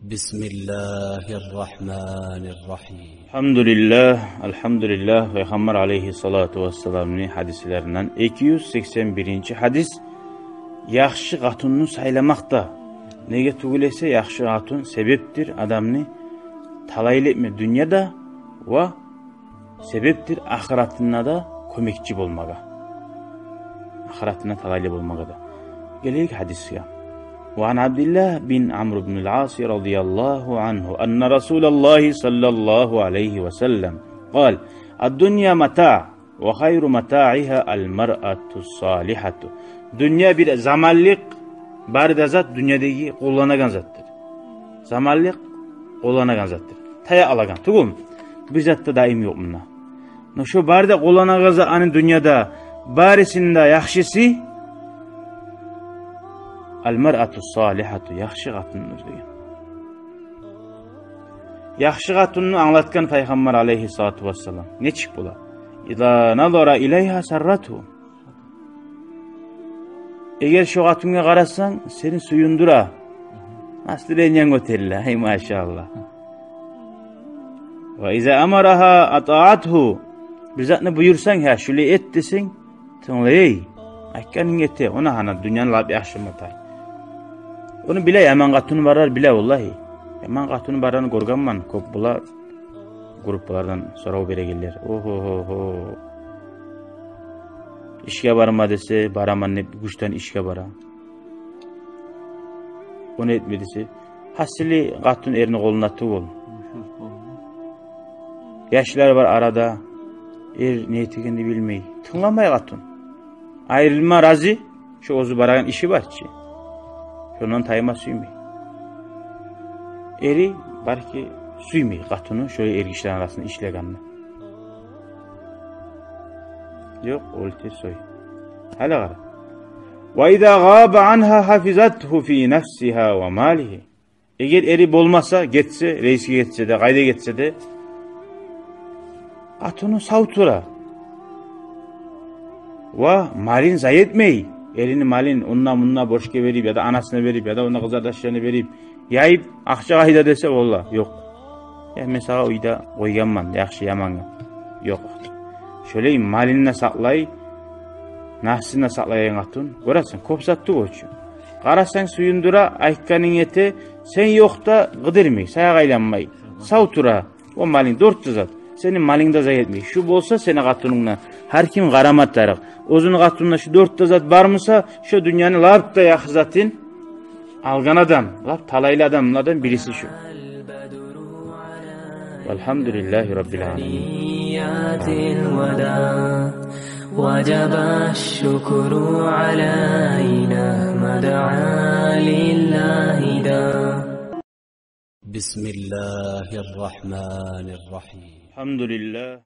Bismillahirrahmanirrahim. Elhamdülillah Peygamber aleyhissalatu vesselam'ın hadislerinden 281. hadis. Yaxşı qatununu saylamakta. Nege tugulese yaxşı qatun sebeptir adamını talaylı etme dünyada ve sebeptir ahiratına da kömekçi bolmaga. Ahiratına talaylı bolmaga da. Geleyik hadisya. وعن عبد الله بن عمرو بن العاص رضي الله عنه أن رسول الله صلى الله عليه وسلم قال الدنيا متاع وخير متاعها المرأة الصالحة. Dünya bir zamanlık barda zat dünyadaki kullanan zattır. Zamanlık kullanan zattır. Taya alagan. Tugum. Bir zatta daim yok bunlar. No şu barda kullanan zat anın dünyada barisinde yaxşısı el-mer'atu salihatu yaxşı qatundur degan. Yaxşı qatunnu anlatgan Peygamber aleyhissalatu vesselam. Neçik bular? İza nazara ilayha sarratu. Eğer şu qatunga qarasan, seni suyundura. Aslirenyan göterler. Hay maşallah. Ve iza amaraha ata'athu. Bir zatını buyursan ha, şöyle et desin, tınglayey. Aytganing ete, ona hana dünyanın lab yaxşımatay. Onu bile yaman qatunu barar bile vallahi. Yaman qatunu bararını gorganman. Köp bular gruplardan sorav beregeller. Oho. İşke barma dese baraman ne güçten işke bara. Onu etme dese hasili qatun erini koluna tuğul. Yaşlar var arada. Er niyetigini bilmey. Tınlamay qatun. Ayrılma razı. Şu ozu baragan işi var ki. Şundan tayma suymay. Eri belki suymay qatunu şöyle ergişlerin arasında işleganını. Yok, olti soy. Hala qara. Ve izâ gâbe anha hafizathu fî nefsiha ve mâlihi. Eğer eri bolmasa, getse, reisi getse de, qayda getse de qatunu savtura. Ve malin zayi etmey. Elini malin onunla bununla borçke verip ya da anasına verip ya da ona kızardaşlarına verip yayıp akça qayda dese valla yok. Ya mesela uyda koyganman, yaxşı yamangan. Yok. Şöyle malinle saklay, nafsine saklayan atun. Görasın, köp sattı koçu. Qarasan suyundura, aytkaning ete, sen yokta gıdırmay, saya qaylanmay. Savtura, o malin 400 zat. Senin malingda zayi etmey. Şu bolsa seni qatununla her kim qaramat tarıq. Ozun qatununa şu 400 zat barmısa, şu dünyanın lap da yaxşı zatin algan adam, lap talaylı adamlardan birisi şu. Velhamdülillahi Rabbil alemin. وجب الشكر علينا ما دعا لله دا. Bismillahirrahmanirrahim. Elhamdülillah.